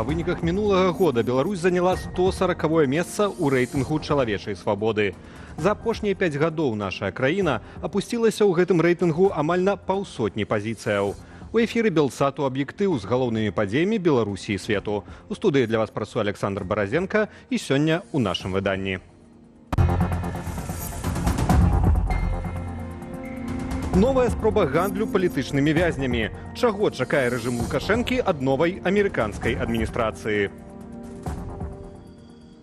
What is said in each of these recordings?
Па выніках мінулага года Беларусь заняла 140-е месца ў рэйтынгу чалавечай свабоды. За апошнія 5 гадоў наша краіна апусцілася ў гэтым рэйтынгу амаль на паўсотні пазіцыяў. У эфіры Белсату аб'ектыў з галоўнымі падзеямі Беларусі і свету. У студыі для вас працуе Александр Баразенко і сёння ў нашым выданні. Новая спроба гандлю палітычнымі вязнямі. Чаго чакае рэжым Лукашэнкі ад новай амерыканскай адміністрацыі?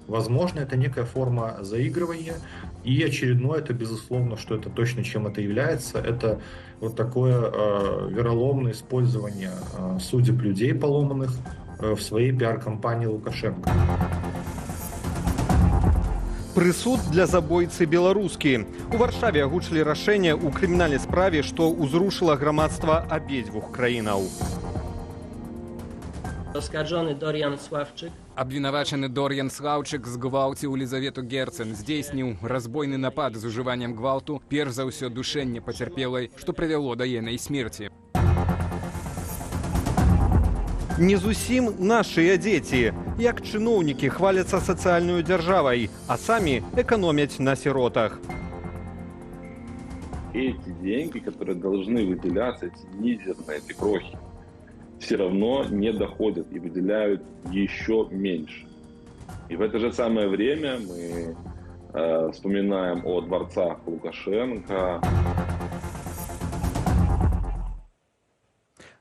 Возможно, это некая форма заигрывания. И очередное, это безусловно, что это точно чем это является, это вот такое вероломное использование судеб людей поломанных в своей пиар-компании Лукашенко. Прысуд для забойцы беларускі. У Варшаве агучылі рашэнне ў крымінальнай справе, што ўзрушыла грамадства абедзвюх краінаў. Oskarżony Dorian Sławczyk. Абвінавачаны Дор'ян Слаўчык згвалціў Лізавету Герцен, здзейсніў разбойны напад з ужываннем гвалту, перш за ўсё душэнне пацярпелай, што прывяло да ейнай смерці. Не зусім нашыя дзеці. Як чыноўнікі хваляцца сацыяльную дзяржавай, а самі эканомяць на сіротах. Эти деньги, которые должны выделяться, эти мизерные, эти крохи, все равно не доходят и выделяют еще меньше. И в это же самое время мы вспоминаем о дворцах Лукашенко.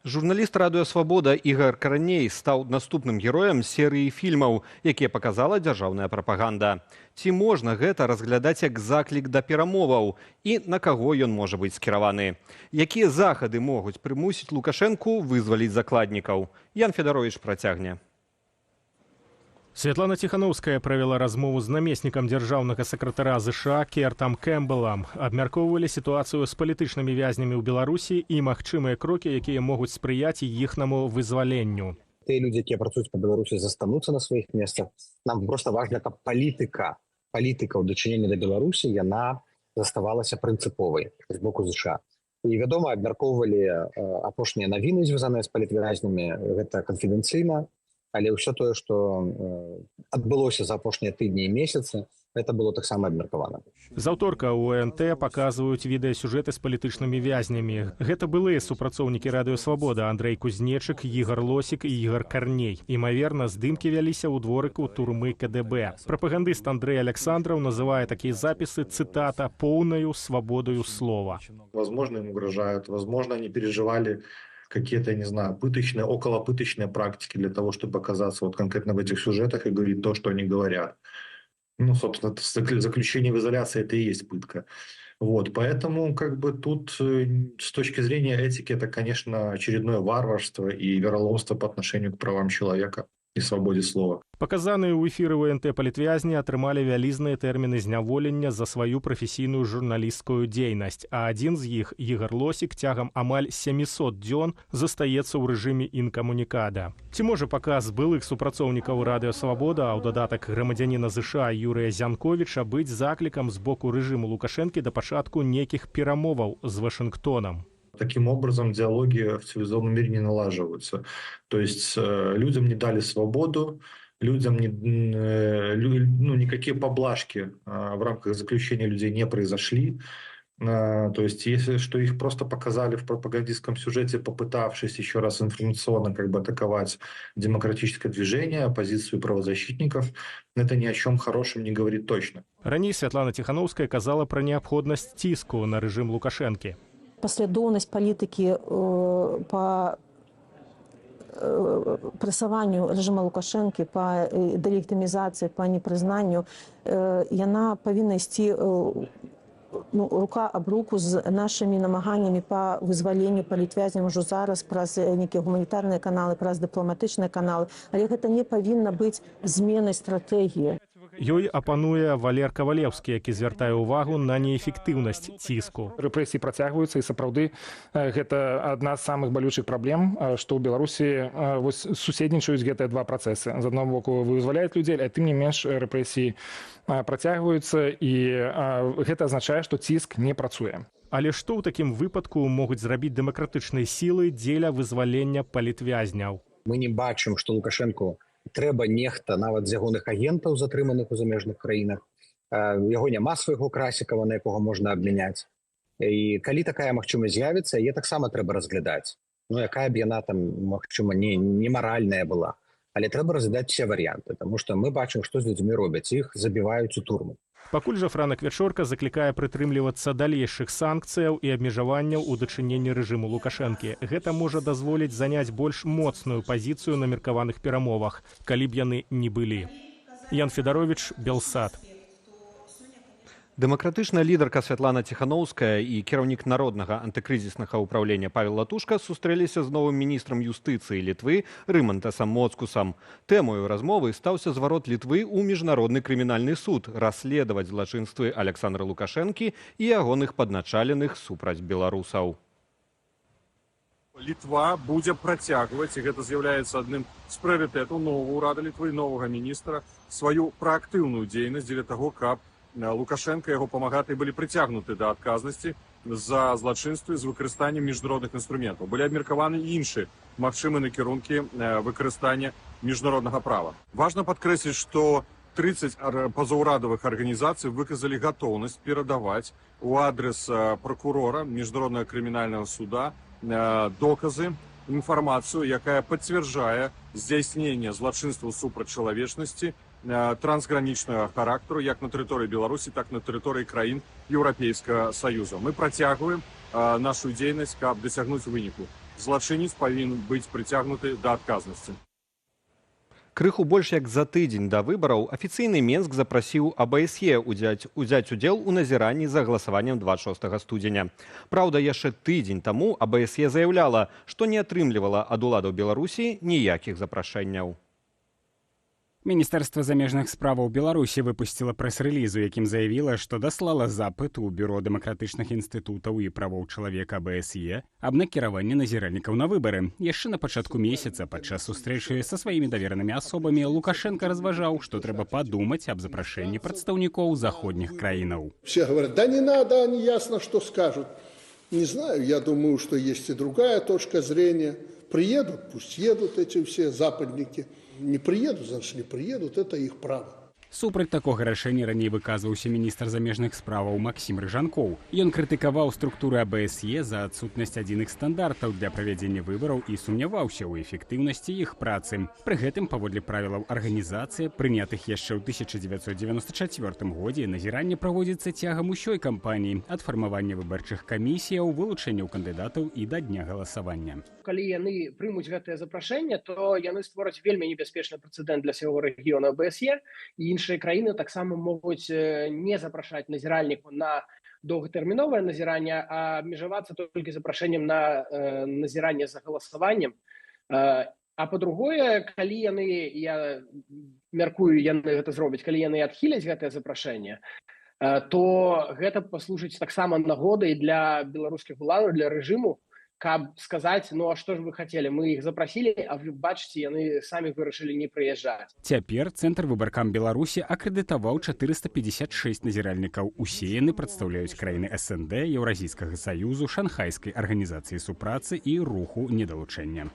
Журналіст радыё «Свабода» Ігар Караней стаў наступным героем серыі фільмаў, якія паказала дзяржаўная прапаганда. Ці можна гэта разглядаць як заклік да перамоваў і на каго ён можа быць скіраваны? Якія захады могуць прымусіць Лукашэнку вызваліць закладнікаў? Ян Федарович працягне. Святлана Ціхановская правяла размову з намеснікам дзяржаўнага сакратара ЗША Кертам Кэмпбелам. Абмяркоўвалі сітуацыю з палітычнымі вязнямі ў Беларусі і магчымыя крокі, якія могуць спрыяць іхнаму вызваленню. Те люди, якія працуюць па Беларусі, застануцца на сваіх месцах. Нам проста важна, каб палітыка ў дачыненні да Беларусі, яна заставалася прынцыповай з боку ЗША. І, вядома, абмяркоўвалі апошнія навіны, звязаныя з палітвязнямі, гэта канфідэнцыйна. Але ўсё тое, што адбылося за апошнія тыдні і месяцы, гэта было таксама абмеркавана. З аўторка ў ОНТ паказваюць відэасюжэты з палітычнымі вязнямі. Гэта былыя супрацоўнікі радыё «Свабода» Андрэй Кузнечык, Ігар Лосік і Ігар Карней. Імаверна, здымкі вяліся ў дворыку турмы КДБ. Прапагандыст Андрэй Александраў называе такія запісы, цытата, «поўнаю свабодаю слова». Возможно, им угрожают, возможно, они переживали какие-то, не знаю, пыточные, околопыточные практики для того, чтобы оказаться вот конкретно в этих сюжетах и говорить то, что они говорят. Ну, собственно, заключение в изоляции – это и есть пытка. Вот, поэтому как бы тут с точки зрения этики это, конечно, очередное варварство и вероломство по отношению к правам человека и свободе слова. Паказаныя ў эфіры УНТ палітвязні атрымалі вялізныя тэрміны зняволення за сваю прафесійную журналісцкую дзейнасць, а адзін з іх, Ігар Лосік, цягам амаль 700 дзён застаецца ў рэжыме інкамунікада. Ці можа паказ былых супрацоўнікаў радыё «Свабода», а ў дадатак грамадзяніна ЗША Юрыя Зянковіча быць заклікам з боку рэжыму Лукашэнкі да пачатку нейкіх перамоваў з Вашынгтонам? Таким образом, диалоги в цивилизованном мире не налаживаются. То есть людям не дали свободу, людям никакие поблажки в рамках заключения людей не произошли. То есть, если что их просто показали в пропагандистском сюжете, попытавшись еще раз информационно как бы атаковать демократическое движение, оппозицию правозащитников, это ни о чем хорошем не говорит точно. Раней Святлана Ціхановская казала пра неабходнасць ціску на рэжым Лукашэнкі. Паслядоўнасць палітыкі па прэсаванню рэжыма Лукашэнкі, па дэлегітымізацыі, па непрызнанню, яна павінна ісці рука аб руку з нашымі намаганнямі па вызваленню палітвязняў ужо зараз праз нейкія гуманітарныя каналы, праз дыпламатычныя каналы. Але гэта не павінна быць зменай стратэгіі. Ёй апануе Валер Кавалеўскі, які звяртае ўвагу на неэфектыўнасць ціску. Рэпрэсіі працягваюцца, і сапраўды гэта адна з самых балючых праблем, што ў Беларусі суседнічаюць гэтыя два працэсы. З аднаго боку вызваляюць людзей, а тым не менш рэпрэсіі працягваюцца, і гэта азначае, што ціск не працуе. Але што ў такім выпадку могуць зрабіць дэмакратычныя сілы дзеля вызвалення палітвязняў? Мы не бачым, што Лукашэнку трэба нехта нават з ягоных агентаў, затрыманых у замежных краінах. Яго няма свайго красікава, на якога можна абмяняць. І калі такая магчымасць з'явіцца, яе таксама трэба разглядаць. Ну, якая б яна там, магчыма, не маральная была. Але трэба разглядаць все варыянты, тому што мы бачым, што з людзьмі робяць, іх забіваюць у турму. Пакуль жа Франак Вечорка заклікае прытрымлівацца далейшых санкцыяў і абмежаванняў у дачыненні рэжыму Лукашэнкі. Гэта можа дазволіць заняць больш моцную пазіцыю на меркаваных перамовах, калі б яны не былі. Ян Федарович, Белсат. Дэмакратычная лідарка Святлана Ціханаўская і кіраўнік народнага антыкрызіснага ўпраўлення Павел Латушка сустрэліся з новым міністрам юстыцыі Літвы Рымантасам Моцкусам. Тэмою размовы стаўся зварот Літвы ў міжнародны крымінальны суд расследаваць злачынствы Александра Лукашэнкі і ягоных падначаленых супраць беларусаў. Літва будзе працягваць, і гэта з'яўляецца адным з прыярытэтаў новага ўрада Літвы, новага міністра, сваю праактыўную дзейнасць дзеля таго, каб Лукашенко і яго памагаты былі прыцягнуты да адказнасці за злачынствы з выкарыстаннем міжнародных інструментаў. Былі абмеркаваны іншыя магчымыя накірункі выкарыстання міжнароднага права. Важна падкрэсліць, што 30 пазаўрадавых арганізацый выказалі гатоўнасць перадаваць у адрес прокурора міжнароднага крымінальнага суда доказы, інфармацыю, якая пацвярджае здзяйсненне злачынстваў супраць чалавечнасці трансгранічнага характару як на тэрыторыі Беларусі, так і на тэрыторыі краін Еўрапейскага Саюза. Мы працягваем нашу дзейнасць, каб дасягнуць выніку. Злачынец павінен быць прыцягнуты да адказнасці. Крыху больш як за тыдзень да выбараў афіцыйны Менск запрасіў АБСЕ узяць удзел у назіранні за галасаваннем 26 студзеня. Праўда, яшчэ тыдзень таму АБСЕ заяўляла, што не атрымлівала ад уладаў Беларусі ніякіх запрашэнняў. Міністэрства замежных справаў Беларусі выпусціла прэс-рэліз, у якім заявіла, што даслала запыт у Бюро дэмакратычных інстытутаў і правоў чалавека АБСЕ аб накіраванні назіральнікаў на выбары. Яшчэ на пачатку месяца падчас сустрэчы са сваімі даверанымі асобамі Лукашенко разважаў, што трэба падумаць аб запрашэнні прадстаўнікоў заходніх краінаў. Все говорят, да не надо, они ясно, что скажут. Не знаю, я думаю, что есть и другая точка зрения. Приедут, пусть едут эти все западники. Не приедут, значит, не приедут, это их право. Супраць такога рашэння раней выказваўся міністр замежных справаў Максім Рыжанкоў. Ён крытыкаваў структуры АБСЕ за адсутнасць адзіных стандартаў для правядзення выбараў і сумняваўся ў эфектыўнасці іх працы. Пры гэтым, паводле правілаў арганізацыі, прынятых яшчэ ў 1994 годзе, назіранне праводзіцца цягам усёй кампаніі, ад фармавання выбарчых камісіяў, вылучэнняў кандыдатаў і да дня галасавання. Калі яны прымуць гэтае запрашэнне, то яны створаць вельмі небяспечны прэцэдэнт для свайго рэгіёна АБСЕ, і іншыя краіны таксама могуць не запрашаць назіральніку на доўгатэрміновае назіранне, а абмежавацца толькі запрашэннем на назіранне за галасаваннем. А па-другое, калі яны, я мяркую, яны гэта зробяць, калі яны адхіляць гэтае запрашэнне, то гэта паслужыць таксама нагодай для беларускіх уладаў, для рэжыму, каб сказаць, ну а што ж вы хацелі, мы іх запрасілі, а вы бачыце, яны самі вырашылі не прыязджаць. Цяпер Цэнтр выбаркам Беларусі акрэдытаваў 456 назіральнікаў. Усе яны прадстаўляюць краіны СНД, Еўразійскага саюзу, Шанхайскай арганізацыі супрацы і руху недалучэння.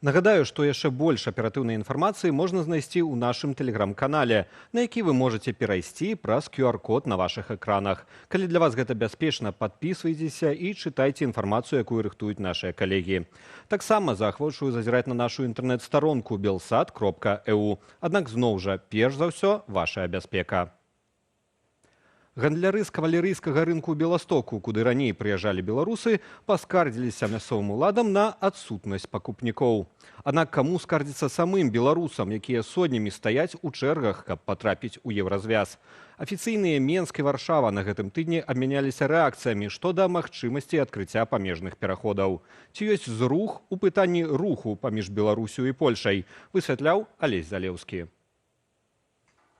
Нагадаю, што яшчэ больш аператыўнай інфармацыі можна знайсці ў нашым тэлеграм-канале, на які вы можаце перайсці праз QR-код на вашых экранах. Калі для вас гэта бяспечна, падпісвайцеся і чытайце інфармацыю, якую рыхтуюць нашыя калегі. Таксама заахвочваю зазіраць на нашу інтэрнэт-старонку belsat.eu. Аднак зноў жа, перш за ўсё, вашая бяспека. Гандляры з кавалерыйскага рынку ў Беластоку, куды раней прыязджалі беларусы, паскардзіліся мясцовым уладам на адсутнасць пакупнікоў. Аднак каму скардзіцца самым беларусам, якія сотнямі стаяць у чэргах, каб патрапіць у еўразвяз? Афіцыйныя Менск і Варшава на гэтым тыдні абмяняліся рэакцыямі што да магчымасці адкрыцця памежных пераходаў. Ці ёсць зрух у пытанні руху паміж Беларусю і Польшай, высвятляў Алесь Залеўскі.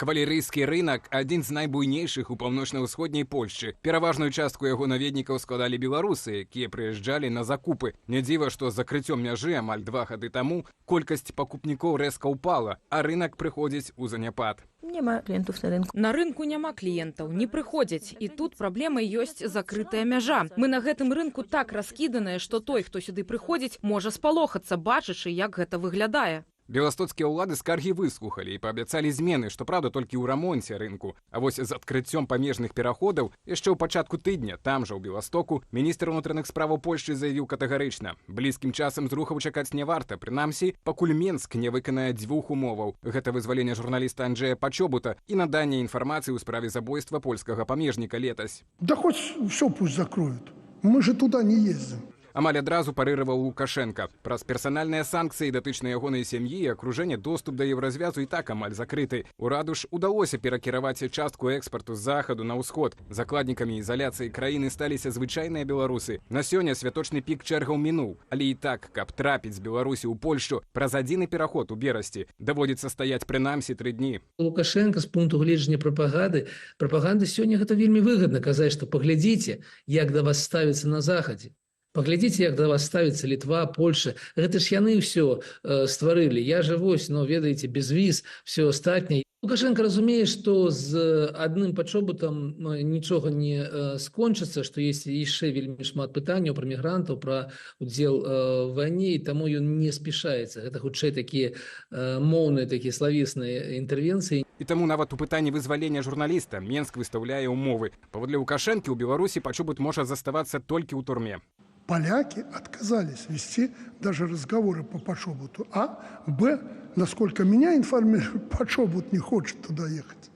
Кавалерыйскі рынак – адзін з найбуйнейшых у паўночна-ўсходняй Польшчы. Пераважную частку яго наведнікаў складалі беларусы, якія прыязджалі на закупы. Не дзіва, што з закрыццём мяжы амаль 2 гады таму колькасць пакупнікоў рэзка ўпала, а рынак прыходзіць у заняпад. Няма кліентаў на рынку. На рынку няма кліентаў, не прыходзяць. І тут праблемай ёсць закрытая мяжа. Мы на гэтым рынку так раскіданыя, што той, хто сюды прыходзіць, можа спалохацца, бачачы, як гэта выглядае. Беластоцкія ўлады скаргі выслухалі і паабяцалі змены, што праўда толькі ў рамонце рынку. А вось з адкрыццём памежных пераходаў яшчэ ў пачатку тыдня там жа ў Беластоку міністр унутраных справаў Польшчы заявіў катэгарычна: блізкім часам зрухаў чакаць не варта, прынамсі, пакуль Менск не выканае 2 умоваў. Гэта вызваленне журналіста Анджея Пачобута і наданне інфармацыі ў справе забойства польскага памежніка летась. Да хоть все пусть закроют. Мы же туда не ездим. Амаль адразу парыраваў Лукашенка. Праз персанальныя санкцыі датычныя ягонай сям'і і акружэння доступ да еўразвязу і так амаль закрыты. Ураду ж удалося перакіраваць частку экспарту з захаду на ўсход. Закладнікамі ізаляцыі краіны сталіся звычайныя беларусы. На сёння святочны пік чэргаў мінуў. Але і так, каб трапіць з Беларусі ў Польшчу, праз адзіны пераход у Берасці даводзіцца стаяць прынамсі 3 дні. Лукашенко з пункту гледжання прапаганды сёння гэта вельмі выгадна казаць, што паглядзіце, як да вас ставіцца на захадзе. Паглядзіце, як да вас ставіцца Літва, Польша. Гэта ж яны ўсё стварылі. Я же вось, ведаеце, без віз, все астатняе. Лукашенко разумее, што з адным Пачобутам нічога не скончыцца, што ёсць яшчэ вельмі шмат пытанняў пра мігрантаў, пра удзел у вайне, і таму ён не спяшаецца. Гэта хутчэй такія моўныя, такія славесныя інтэрвенцыі. І таму нават у пытанні вызвалення журналіста Менск выстаўляе умовы. Паводле Лукашэнкі ў Беларусі Пачобут можа заставацца толькі ў турме. Поляки отказались вести даже разговоры по Пачобуту. А, Б, насколько меня информируют, Пачобут не хочет туда ехать.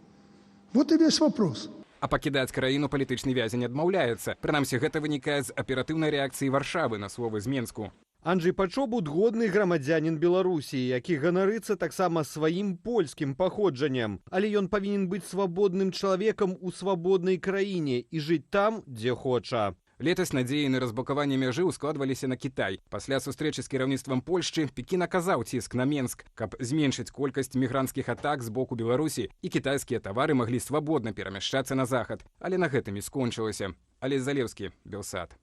Вот и весь вопрос. А пакідаць краіну палітычны вязень адмаўляецца. Прынамсі, гэта вынікае з аператыўнай рэакцыі Варшавы на словы з Менску. Анджей Пачобут – годны грамадзянін Беларусі, які ганарыцца таксама сваім польскім паходжаннем. Але ён павінен быць свабодным чалавекам у свабоднай краіне і жыць там, дзе хоча. Летась надзеі на разблокаванне мяжы ускладваліся на Кітай. Пасля сустрэчы з кіраўніцтвам Польшчы Пекін аказаў ціск на Менск, каб зменшыць колькасць мігранцкіх атак з боку Беларусі, і кітайскія тавары маглі свабодна перамяшчацца на захад. Але на гэтым і скончылася. Алесь Залеўскі, Белсат.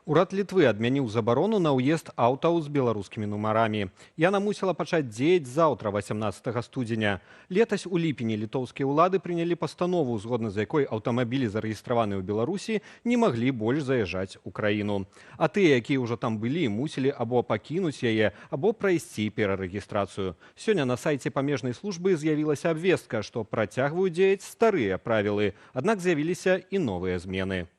Урад Літвы адмяніў забарону на ўезд аўтаў з беларускімі нумарамі. Яна мусіла пачаць дзеяць заўтра, 18 студзеня. Летась у ліпені літоўскія ўлады прынялі пастанову, згодна з якой аўтамабілі, зарэгістраваныя ў Беларусі, не маглі больш заязджаць у краіну. А тыя, якія ўжо там былі, мусілі або пакінуць яе, або прайсці перарэгістрацыю. Сёння на сайце памежнай службы з'явілася абвестка, што працягваюць дзеяць старыя правілы, аднак з'явіліся і новыя змены.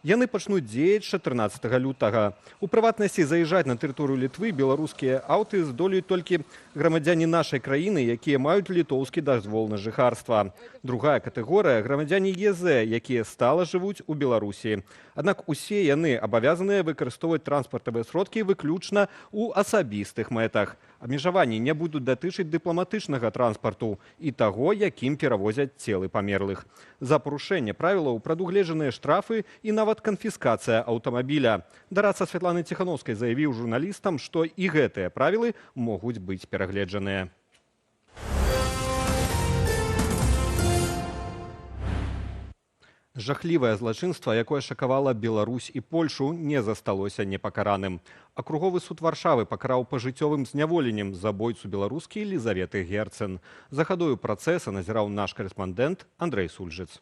Яны пачнуць дзеяць 14 лютага. У прыватнасці заязджаць на тэрыторыю Літвы беларускія аўты здолеюць толькі грамадзяне нашай краіны, якія маюць літоўскі дазвол на жыхарства. Другая катэгорыя – грамадзяне ЕЗ, якія стала жывуць у Беларусі. Аднак усе яны абавязаныя выкарыстоўваць транспартавыя сродкі выключна ў асабістых мэтах. Абмежаванні не будуць датычыць дыпламатычнага транспарту і таго, якім перавозяць целы памерлых. За парушэнне правілаў прадугледжаныя штрафы і нават канфіскацыя аўтамабіля. Дарадца Святланы Ціхановскай заявіў журналістам, што і гэтыя правілы могуць быць перагледжаныя. Жахлівае злачынства, якое шакавала Беларусь і Польшу, не засталося непакараным. Акруговы суд Варшавы пакараў пажыццёвым зняволеннем забойцу беларускі Елізаветы Герцен. За хадою працэса назіраў наш корэспандэнт Андрэй Сульжыц.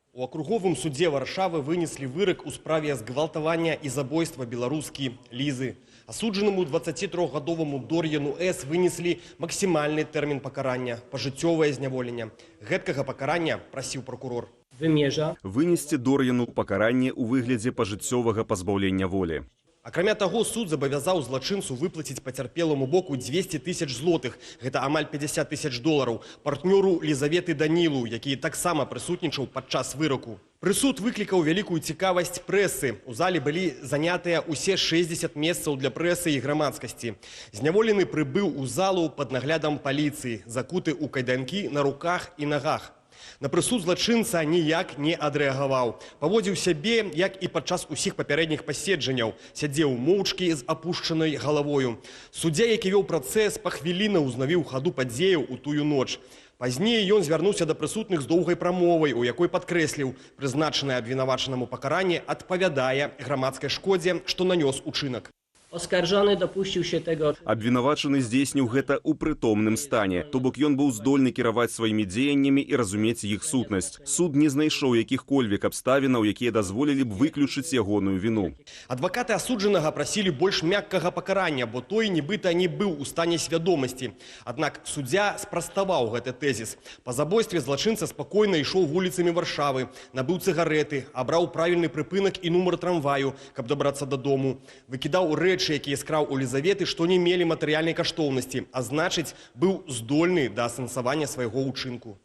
У акруговым судзе Варшавы вынеслі вырак у справе згвалтавання і забойства беларускі Лізы. Асуджанаму 23-гадоваму Дор'яну С. вынеслі максімальны тэрмін пакарання – пажыццёвае зняволенне. Гэткага пакарання прасіў прокурор. Вынесці Дор'яну пакаранне ў выглядзе пажыццёвага пазбаўлення волі. Акрамя таго, суд забавязаў злачынцу выплаціць пацярпеламу боку 200 000 злотых, гэта амаль 50 000 долараў, партнёру Лізаветы Данілу, які таксама прысутнічаў падчас выраку. Прысуд выклікаў вялікую цікавасць прэсы. У зале былі занятыя ўсе 60 месцаў для прэсы і грамадскасці. Зняволены прыбыў у залу пад наглядам паліцыі, закуты ў кайданкі на руках і нагах. На прысуд злачынца ніяк не адрэагаваў. Паводзіў сябе, як і падчас усіх папярэдніх паседжанняў. Сядзеў моўчкі з апушчанай галавою. Суддзя, які вёў працэс, пахвіліна ўзнавіў хаду падзеяў у тую ноч. Пазней ён звярнуўся да прысутных з доўгай прамовай, у якой падкрэсліў, прызначанае абвінавачанаму пакаранне адпавядае грамадскай шкодзе, што нанёс учынак. Oskarżony dopuścił się tego. Абвінавачаны здзейсніў гэта ў прытомным стане, то бок ён быў здольны кіраваць сваімі дзеяннямі і разумець іх сутнасць. Суд не знайшоў якіх-кольвек абставінаў, якія дазволілі б выключыць ягоную віну. Адвакаты асуджанага прасілі больш мяккага пакарання, бо той нібыта не быў у стане свядомасці. Аднак суддзя спраставаў гэты тэзіс. Па забойстве злачынца спакойна ішоў вуліцамі Варшавы, набыў цыгарэты, абраў правільны прыпынак і нумар трамваю, каб дабрацца дадому. Выкідаў рэчы, якія скраў у Лізаветы, што не мелі матэрыяльнай каштоўнасці, а значыць, быў здольны да асэнсавання свайго ўчынку.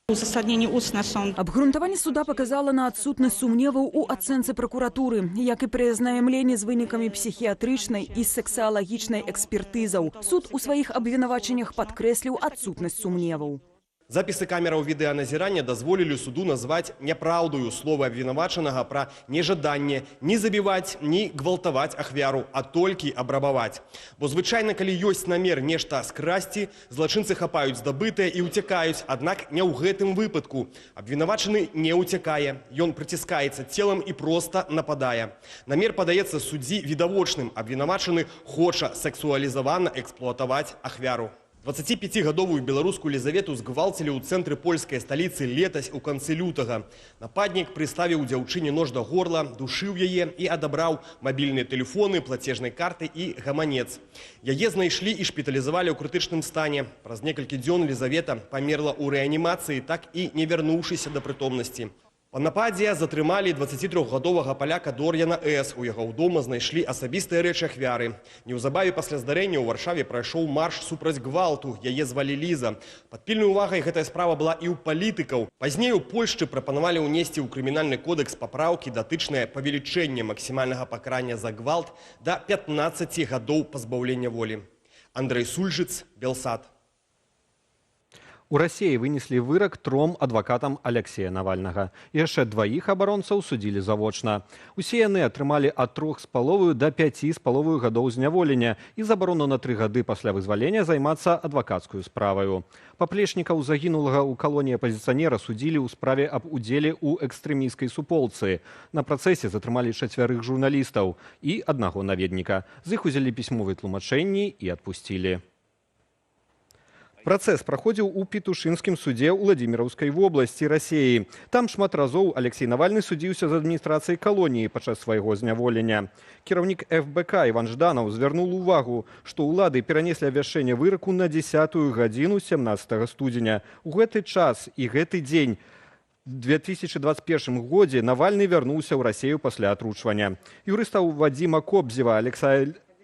Абгрунтаванне суда показала на адсутнасць сумневаў у ацэнцы пракуратуры, як і пры азнайамленні з вынікамі псіхіятрычнай і сексалагічнай экспертызаў. Суд у сваіх абвінавачаннях падкрэсліў адсутнасць сумневаў. Запісы камераў відэаназірання дазволілі суду назваць няпраўдаю словы абвінавачанага пра нежаданне ні забіваць, ні гвалтаваць ахвяру, а толькі абрабаваць. Бо звычайна, калі ёсць намер нешта скрасці, злачынцы хапаюць здабытае і ўцякаюць, аднак не ў гэтым выпадку. Абвінавачаны не ўцякае, ён прыціскаецца целам і проста нападае. Намер падаецца суддзі відавочным, абвінавачаны хоча сексуалізавана эксплуатаваць ахвяру. 25-гадовую беларускую Лізавету згвалцілі ў цэнтры польскай сталіцы летась у канцы лютага. Нападнік прыставіў дзяўчыне нож да горла, душыў яе і адабраў мабільныя тэлефоны, плацежнай карты і гаманец. Яе знайшлі і шпіталізавалі ў крытычным стане. Праз некалькі дзён Лізавета памерла ў рэанімацыі, так і не вярнуўшыся да прытомнасці. Па нападзе затрымалі 23-гадовага паляка Дор'яна С. У яго ўдома знайшлі асабістыя рэчы ахвяры. Неўзабаве пасля здарэння ў Варшаве прайшоў марш супраць гвалту, яе звалі Ліза. Пад пільнай увагай гэтая справа была і ў палітыкаў. Пазней у Польшчы прапанавалі ўнесці ў крымінальны кодэкс папраўкі, датычныя павелічэння максімальнага пакарання за гвалт да 15 гадоў пазбаўлення волі. Андрэй Сульжыц, Белсат. У Расіі вынеслі вырак 3 адвакатам Алексея Навальнага. Яшчэ 2 абаронцаў судзілі завочна. Усе яны атрымалі ад 3,5 да 5,5 гадоў зняволення і забарону на 3 гады пасля вызвалення займацца адвакацкую справаю. Паплечнікаў загінулага ў калоніі апазіцыянера судзілі ў справе аб удзеле ў экстрэмісцкай суполцы. На працэсе затрымалі 4 журналістаў і 1 наведніка. З іх узялі пісьмовыя тлумачэнні і адпусцілі. Працэс праходзіў у Петушынскім судзе ў Владимираўскай вобласці Расіі. Там шмат разоў Алексей Навальны судзіўся з адміністрацыяй калоніі падчас свайго зняволення. Кіраўнік ФБК Іван Жданаў звярнуў увагу, што ўлады перанеслі абвяшчэнне выраку на 10-ю гадзіну 17 студзеня. У гэты час і гэты дзень в 2021 годзе Навальны вярнуўся ў Расію пасля атручвання. Юрыстаў Вадзіма Кобзева,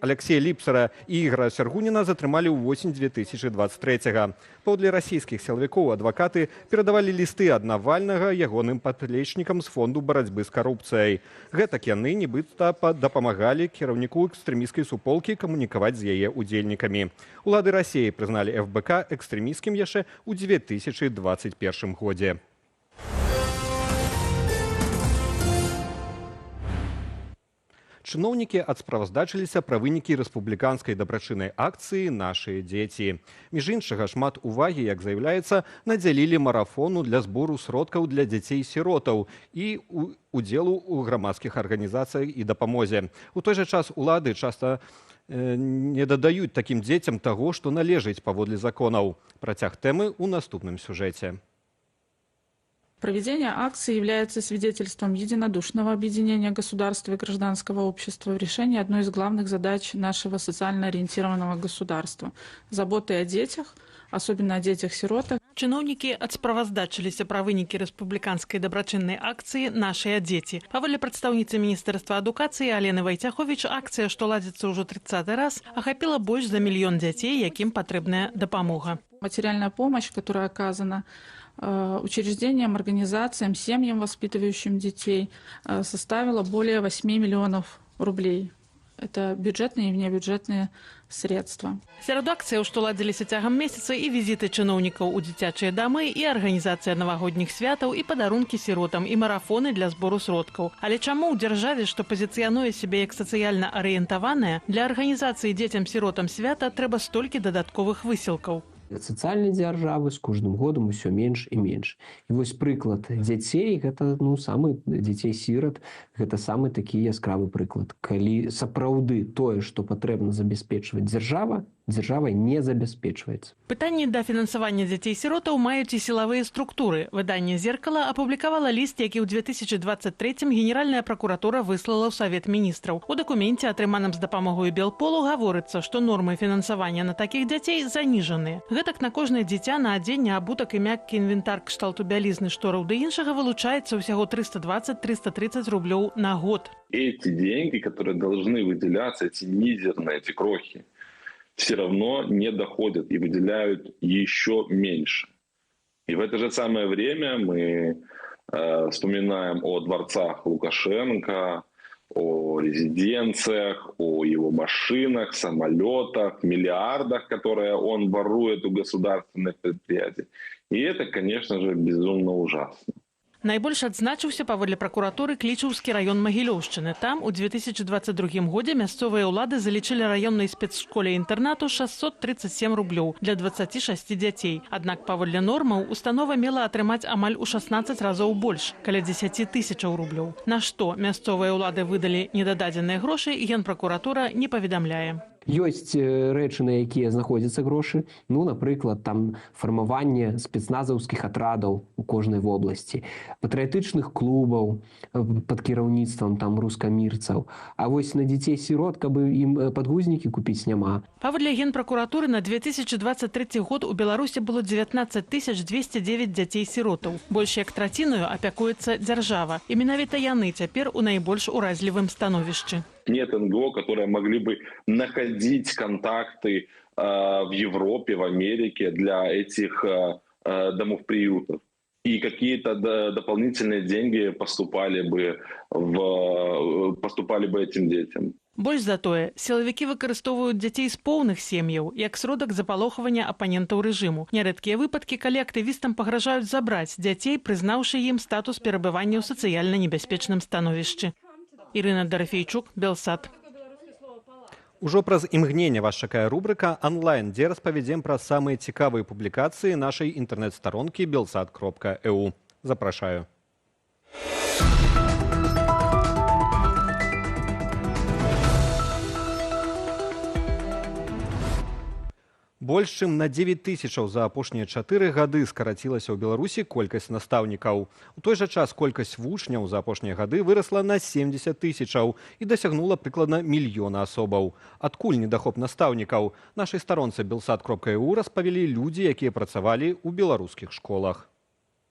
Алексея Ліпсара і Ігора Сяргуніна затрымалі ў восень 2023-га. Паўдле расійскіх сілавікоў адвакаты перадавалі лісты ад Навальнага ягоным паплечнікам з фонду барацьбы з карупцыяй. Гэтак яны нібыта дапамагалі кіраўніку экстрэмісцкай суполкі камунікаваць з яе удзельнікамі. Улады Расіі прызналі ФБК экстрэмісцкім яшчэ ў 2021 годзе. Чыноўнікі адсправаздачыліся пра вынікі рэспубліканскай дабрачыннай акцыі «Нашыя дзеці». Між іншага, шмат увагі, як заяўляецца, надзялілі марафону для збору сродкаў для дзяцей-сіротаў і удзелу ў грамадскіх арганізацыях і дапамозе. У той жа час улады часта не дадаюць такім дзецям таго, што належыць паводле законаў. Працяг тэмы ў наступным сюжэце. Проведение акции является свидетельством единодушного объединения государства и гражданского общества в решении одной из главных задач нашего социально ориентированного государства – заботы о детях, особенно о детях-сиротах. Чыноўнікі адсправаздачыліся пра вынікі рэспубліканскай дабрачыннай акцыі «Нашыя дзеці». Паводле прадстаўніцы Міністэрства адукацыі Алены Вайцяховіч, акцыя, што ладзіцца ўжо 30-й раз, ахапіла больш за 1 мільён дзяцей, якім патрэбная дапамога. Материальная помощь, которая оказана учреждениям, организациям, семьям, воспитывающим детей, составила более 8 миллионов рублей. Это бюджетные и внебюджетные средства. Сярод акцыяў, што ладзіліся цягам месяца, і візіты чыноўнікаў у дзіцячыя дамы, і арганізацыя навагодніх святаў, і падарункі сіротам, і марафоны для збору сродкаў. Але чаму ў дзяржаве, што пазіцыянуе сябе як сацыяльна арыентаваная, для арганізацыі дзецям-сіротам свята трэба столькі дадатковых высілкаў? сацыяльнай дзяржавы з кожным годам усё менш і менш. І вось прыклад дзяцей, гэта самы дзяцей-сірат, гэта самы такі яскравы прыклад. Калі сапраўды тое, што патрэбна забяспечваць дзяржава не забяспечваецца. Пытанні да фінансавання дзяцей-сіротаў маюць і сілавыя структуры. Выданне «Зеркало» апублікавала ліст, які ў 2023 Генеральная пракуратура выслала ў Савет міністраў. У дакуменце, атрыманым з дапамогай Белполу, гаворыцца, што нормы фінансавання на такіх дзяцей заніжаныя. Гэтак на кожнае дзіця на адзенне, абутак і мяккі інвентар кшталту бялізны, штораў ды іншага вылучаецца ўсяго 320-330 рублёў на год. Эти деньги, которые должны выделяться, эти мизерные, эти крохи, все равно не доходят и выделяют еще меньше. И в это же самое время мы вспоминаем о дворцах Лукашенко, о резиденциях, о его машинах, самолетах, миллиардах, которые он ворует у государственных предприятий. И это, конечно же, безумно ужасно. Найбольш адзначыўся, паводле пракуратуры, Клічаўскі раён Магілёўшчыны. Там у 2022 годзе мясцовыя ўлады залічылі раённай спецшколе-інтэрнату 637 рублёў для 26 дзяцей. Аднак паводле нормаў установа мела атрымаць амаль у 16 разоў больш, каля 10 тысячаў рублёў. На што мясцовыя ўлады выдалі недададзеныя грошы, Генпракуратура не паведамляе. Ёсць рэчы, на якія знаходзяцца грошы, напрыклад, там фармаванне спецназаўскіх атрадаў у кожнай вобласці, патрыятычных клубаў пад кіраўніцтвам там рускамірцаў. А вось на дзяцей-сірот, каб ім падгузнікі купіць, няма. Паводле Генпракуратуры на 2023 год у Беларусі было 19 209 дзяцей-сіротаў. Больш як траціную апякуецца дзяржава. І менавіта яны цяпер у найбольш уразлівым становішчы. Нет НГО, которые могли бы находить контакты в Европе, в Америке для этих домов-приютов. И какие-то дополнительные деньги поступали бы этим детям. Больш за тое, сілавікі выкарыстоўваюць дзяцей з поўных сем'яў як сродак запалохвання апанентаў рэжыму. Нярэдкія выпадкі, калі актывістам пагражаюць забраць дзяцей, прызнаўшы ім статус перабывання ў сацыяльна небяспечным становішчы. Ірына Дарафейчук, Белсат. Ужо праз імгненне вас чакае рубрика «Онлайн», дзе распавядзем пра самыя цікавыя публікацыі нашай інтэрнэт-старонкі belsat.eu. Запрашаю. Больш чым на 9 тысячаў за апошнія 4 гады скарацілася ў Беларусі колькасць настаўнікаў. У той жа час колькасць вучняў за апошнія гады вырасла на 70 тысячаў і дасягнула прыкладна мільёна асобаў. Адкуль недахоп настаўнікаў? Нашай старонцы belsat.eu распавялі людзі, якія працавалі ў беларускіх школах.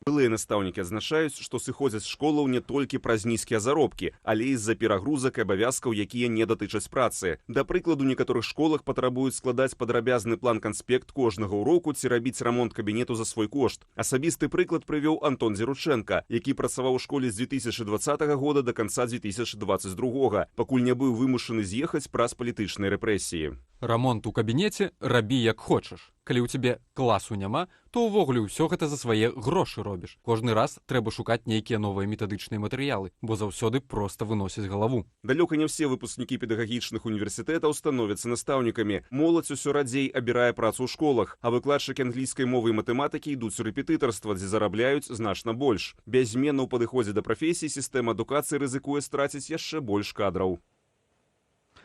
Былыя настаўнікі адзначаюць, што сыходзяць з школаў не толькі праз нізкія заробкі, але і з-за перагрузак і абавязкаў, якія не датычаць працы. Да прыкладу, у некаторых школах патрабуюць складаць падрабязны план-канспект кожнага ўроку ці рабіць рамонт кабінету за свой кошт. Асабісты прыклад прывёў Антон Зірученка, які працаваў у школе з 2020 года да канца 2022, пакуль не быў вымушаны з'ехаць праз палітычныя рэпрэсіі. Рамонт у кабінеце рабі як хочаш. Калі ў цябе класу няма, то ўвогуле ўсё гэта за свае грошы робіш. Кожны раз трэба шукаць нейкія новыя метадычныя матэрыялы, бо заўсёды проста выносяць галаву. Далёка не ўсе выпускнікі педагагічных універсітэтаў становяцца настаўнікамі. Моладзь усё радзей абірае працу ў школах, а выкладчыкі англійскай мовы і матэматыкі ідуць у рэпетытарства, дзе зарабляюць значна больш. Без зменаў у падыходзе да прафесіі сістэма адукацыі рызыкуе страціць яшчэ больш кадраў.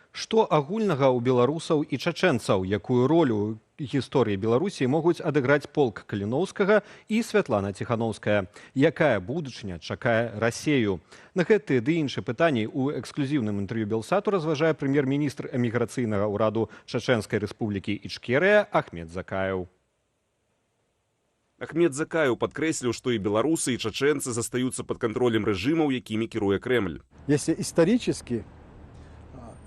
Што агульнага ў беларусаў і чачэнцаў, якую ролю гісторыі Беларусі могуць адыграць полк Каліноўскага і Святлана Ціхановская? Якая будучыня чакае Расею? На гэтыя ды іншыя пытанні ў эксклюзіўным інтэрв'ю Белсату разважае прэм'ер-міністр эміграцыйнага ўраду Чачэнскай рэспублікі Ічкерыя Ахмед Закаеў. Ахмед Закаеў падкрэсліў, што і беларусы, і чачэнцы застаюцца пад кантролем рэжымаў, якімі кіруе Кремль. Если исторически,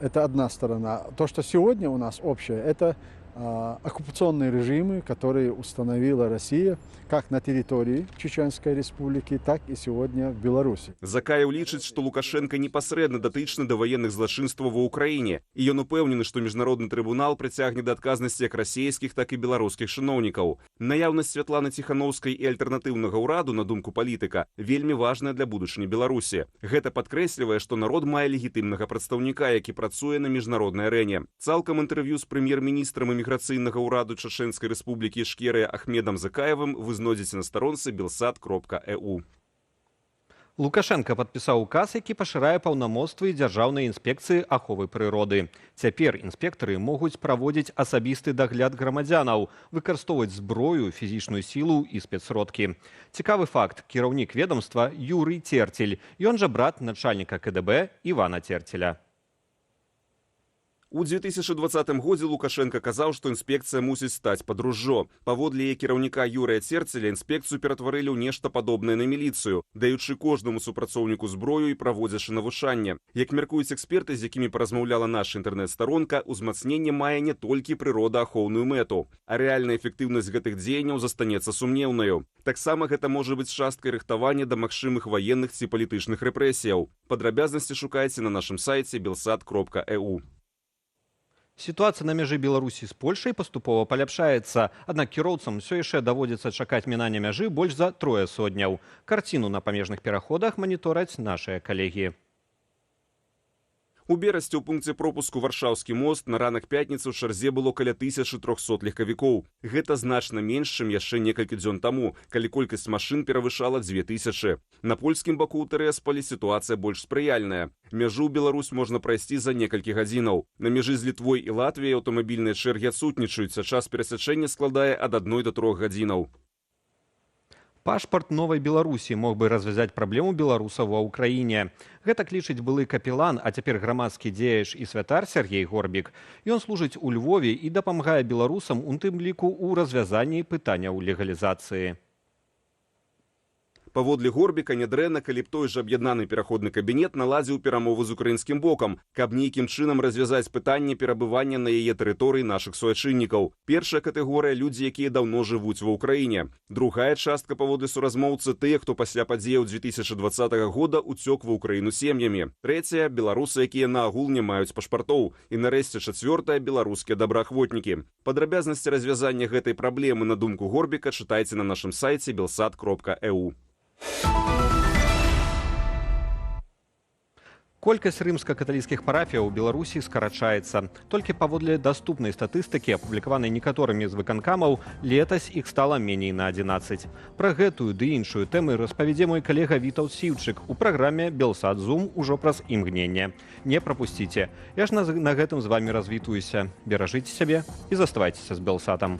это одна сторона. То, что сегодня у нас общее, это оккупационные режимы, которые установила Россия как на территории Чеченской республики, так и сегодня в Беларуси. Закаеў лічыць, што Лукашенко непасрэдна датычны да ваенных злачынстваў ва ўкраіне, і ён упэўнены, што міжнародны трыбунал прыцягне да адказнасці як расійскіх, так і беларускіх чыноўнікаў. Наяўнасць Святланы Ціхановскай і альтэрнатыўнага ўраду, на думку палітыка, вельмі важная для будучыні Беларусі. Гэта падкрэслівае, што народ мае легітымнага прадстаўніка, які працуе на міжнароднай арэне. Цалкам інтэрв'ю з прэм'ер-міністрам міграцыйнага ўраду Чачэнскай рэспублікі Ішкерыя Ахмедам Закаевым вы знойдзеце на старонцы belsat.eu. Лукашенко падпісаў указ, які пашырае паўнамоцтвы дзяржаўнай інспекцыі аховы прыроды. Цяпер інспектары могуць праводзіць асабісты дагляд грамадзянаў, выкарыстоўваць зброю, фізічную сілу і спецсродкі. Цікавы факт. Кіраўнік ведомства Юрый Терцель, ён жа брат начальніка КДБ Івана Терцеля. У 2020 годзе Лукашенко казаў, што інспекцыя мусіць стаць пад ружжо. Паводле Кіраўніка Юрыя Терцеля інспекцыю ператварылі ў нешта падобнае на міліцыю, даючы кожнаму супрацоўніку зброю і праводзячы навучанне. Як мяркуюць эксперты, з якімі паразмаўляла наша інтэрнэт-старонка, узмацненне мае не толькі прыродаахоўную мэту, а рэальная эфектыўнасць гэтых дзеянняў застанецца сумнеўнаю. Таксама гэта можа быць часткай рыхтавання да магчымых ваенных ці палітычных рэпрэсіяў. Падрабязнасці шукайце на нашым сайце belsat.eu. Ситуация на мяжы Беларусі з Польшай паступова паляпшаецца, аднак кіроўцам усё яшчэ даводзіцца чакаць мінання мяжы больш за 3 сотняў. Карціну на памежных пераходах манітораць нашыя калегі. У Берасці ў пункце пропуску Варшаўскі мост на ранак пятніцы ў чарзе было каля 1300 легкавікоў. Гэта значна менш, чым яшчэ некалькі дзён таму, калі колькасць машын перавышала 2000. На польскім баку ў Тэрасполі сітуацыя больш спрыяльная. Мяжу ў Беларусь можна прайсці за некалькі гадзінаў. На мяжы з Літвой і Латвіяй аўтамабільныя чэргі адсутнічаюць, а час перасячэння складае ад 1 до 3 гадзінаў. Пашпарт новай Беларусі мог бы развязаць праблему беларусаў ва ўкраіне. Гэта лічыць былы капелан, а цяпер грамадскі дзеяч і святар Сергей Горбік. Ён служыць у Львове і дапамагае беларусам у тым ліку ў развязанні пытанняў легалізацыі. Паводле Горбіка нядрэнна, калі б той жа аб'яднаны пераходны кабінет наладзіў перамовы з украінскім бокам, каб нейкім чынам развязаць пытанне перабывання на яе тэрыторыі нашых суайчыннікаў. Першая катэгорыя – людзі, якія даўно жывуць ва ўкраіне. Другая частка паводле суразмоўцы тыя, хто пасля падзеяў 2020 года уцёк ва ўкраіну сем'ямі. Трэцяя – беларусы, якія наогул не маюць пашпартоў. І нарэшце чацвёртая – беларускія добраахвотнікі. Падрабязнасці развязання гэтай праблемы, на думку Горбіка, чытайце на нашым сайце belsat.eu. Колькасць рымска-каталіцкіх парафіяў у Беларусі скарачаецца. Толькі паводле даступнай статыстыкі, апублікаванай некаторымі з выканкамаў, летась іх стала меней на 11. Пра гэтую ды іншую тэмы распавядзе мой калега Вітаўт Сіўчык у праграме «Белсат Зум» ужо праз імгненне. Не прапусціце. Я ж на гэтым з вамі развітуюся. Беражыце сябе і заставайцеся з Белсатам.